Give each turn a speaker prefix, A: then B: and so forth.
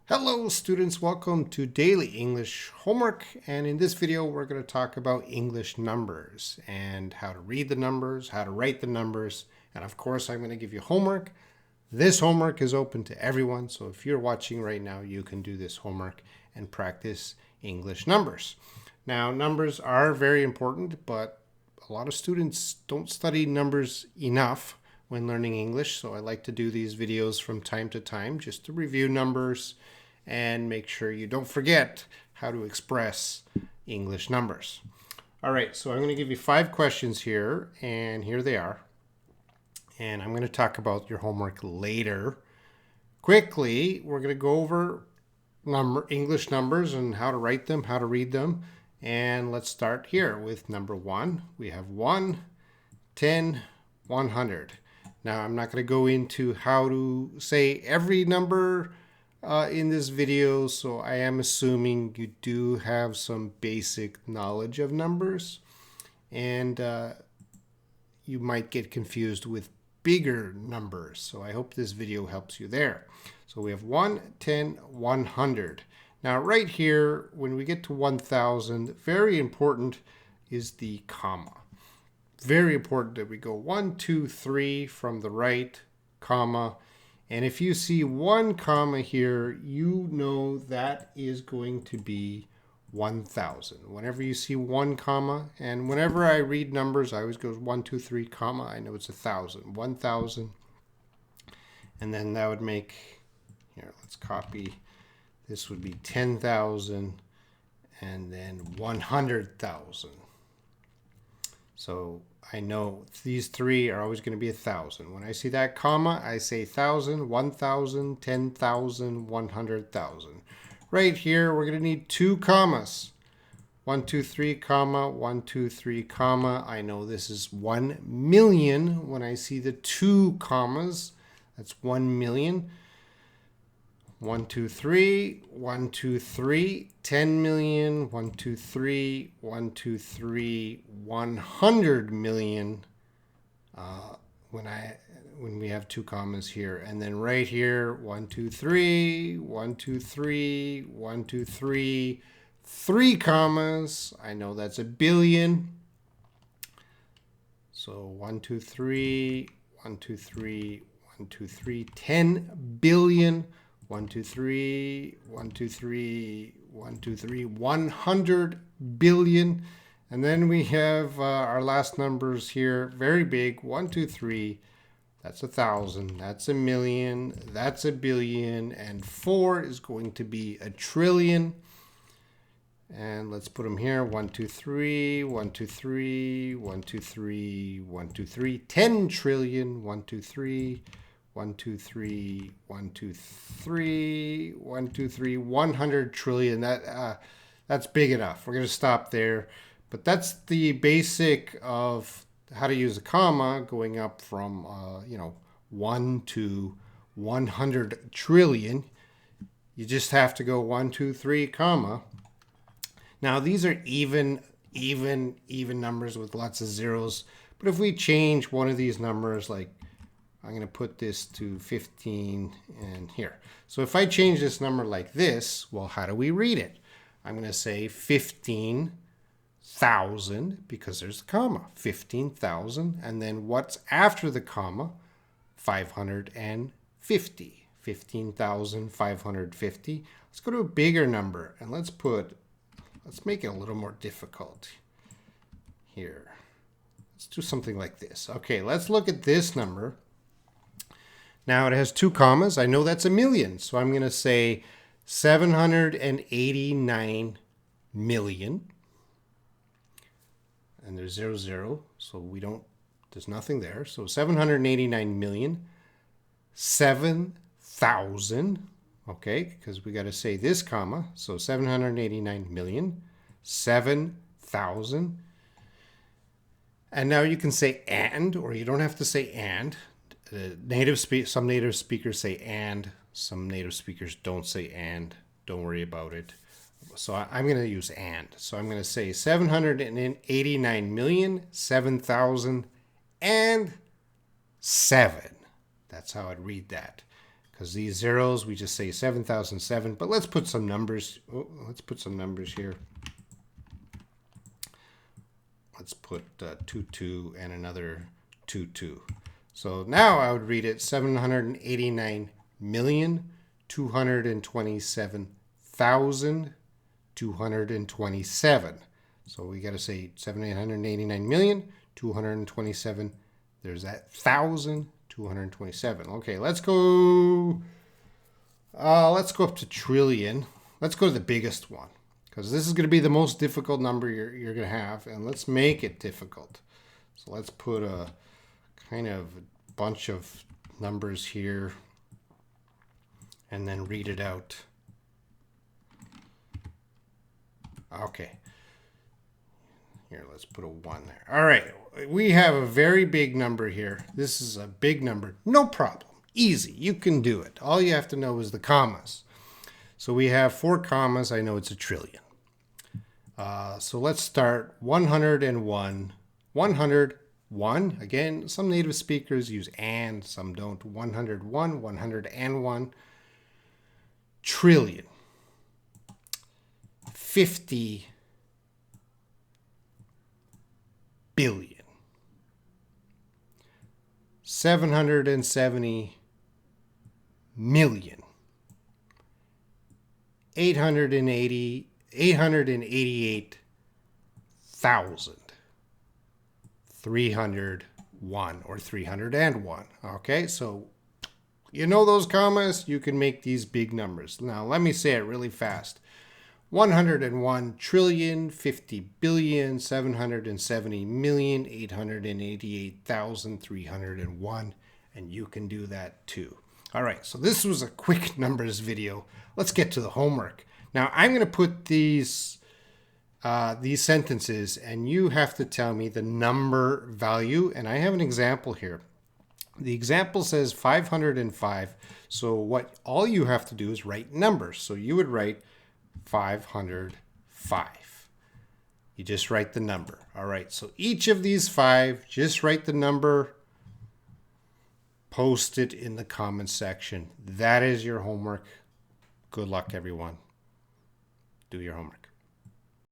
A: Hello students, welcome to Daily English Homework, and in this video we're going to talk about English numbers and how to read the numbers, how to write the numbers, and of course I'm going to give you homework. This homework is open to everyone, so if you're watching right now you can do this homework and practice English numbers. Now numbers are very important, but a lot of students don't study numbers enough when learning English, so I like to do these videos from time to time just to review numbers and make sure you don't forget how to express English numbers. All right, so I'm going to give you 5 questions here, and here they are. And I'm going to talk about your homework later. Quickly, we're going to go over English numbers and how to write them, how to read them. And let's start here with number 1. We have 1, 10, 100. Now, I'm not going to go into how to say every number in this video, so I am assuming you do have some basic knowledge of numbers, and you might get confused with bigger numbers, so I hope this video helps you there. So we have 1, 10, 100. Now right here, when we get to 1000, very important is the comma. Very important that we go 1, 2, 3 from the right, comma. And if you see 1 comma here, you know that is going to be 1000. Whenever you see 1 comma, and whenever I read numbers, I always go 1, 2, 3 comma. I know it's 1000. 1000. And then that would make, here, let's copy. This would be 10,000 and then 100,000. So I know these 3 are always going to be 1000. When I see that comma, I say 1000, 1000, 10,000, 100,000. Right here, we're going to need 2 commas. 1, 2, 3, comma, 1, 2, 3, comma. I know this is 1 million. When I see the 2 commas, that's 1 million. 1, 2, 3, 1, 2, 3, 10 million, 1, 2, 3, 1, 2, 3, 100 million when we have 2 commas here. And then right here, 1, 2, 3, 1, 2, 3, 1, 2, 3, 3 commas. I know that's a billion. So 1, 2, 3, 1, 2, 3, 1, 2, 3, 10 billion. 1, 2, 3, 1, 2, 3, 1, 2, 3, 100 billion. And then we have our last numbers here, very big, 1, 2, 3, that's 1,000, that's a million, that's a billion, and 4 is going to be a trillion. And let's put them here, 1, 2, 3, 1, 2, 3, 1, 2, 3, 1, 2, 3, 10 trillion, 1, 2, 3, 1, 2, 3, 1, 2, 3, 1, 2, 3, 100 trillion. That's big enough. We're going to stop there. But that's the basic of how to use a comma, going up from 1 to 100 trillion. You just have to go 1, 2, 3, comma. Now these are even numbers with lots of zeros. But if we change one of these numbers, like I'm going to put this to 15 and here. So if I change this number like this, well, how do we read it? I'm going to say 15,000 because there's a comma, 15,000. And then what's after the comma? 550, 15,550. Let's go to a bigger number and let's make it a little more difficult here. Let's do something like this. Okay, let's look at this number. Now it has 2 commas. I know that's a million. So I'm going to say 789 million. And there's 00. So there's nothing there. So 789 million. 7,000. Okay, because we got to say this comma. So 789 million. 7,000. And now you can say and, or you don't have to say and. Some native speakers say and, some native speakers don't say and. Don't worry about it. So I'm going to use and. So I'm going to say 789 million, 7,000, and 7. That's how I'd read that. because these zeros, we just say 7,007. But let's put some numbers. Oh, let's put some numbers here. Let's put 2 and another 2. So now I would read it 789,227,227. So we got to say 789,227,227. There's that 1,227. Okay, let's go up to trillion. Let's go to the biggest one, because this is going to be the most difficult number you're going to have, and let's make it difficult. So let's put a kind of bunch of numbers here and then read it out. Okay. Here, let's put a 1 there. All right, we have a very big number here. This is a big number. No problem. Easy. You can do it. All you have to know is the commas. So we have 4 commas. I know it's a trillion. So let's start 101. 101. Again, some native speakers use and, some don't. 101, 101. Trillion. 50 billion. 770 million. 888,000. 301 or 301. Okay, so you know those commas, you can make these big numbers. Now let me say it really fast. 101 trillion, 50 billion, 770 million, 888,301. And you can do that too. All right, so this was a quick numbers video. Let's get to the homework. Now I'm going to put these sentences, and you have to tell me the number value. And I have an example here. The example says 505. So all you have to do is write numbers. So you would write 505. You just write the number. All right, so each of these 5, just write the number, post it in the comment section. That is your homework. Good luck, everyone. Do your homework.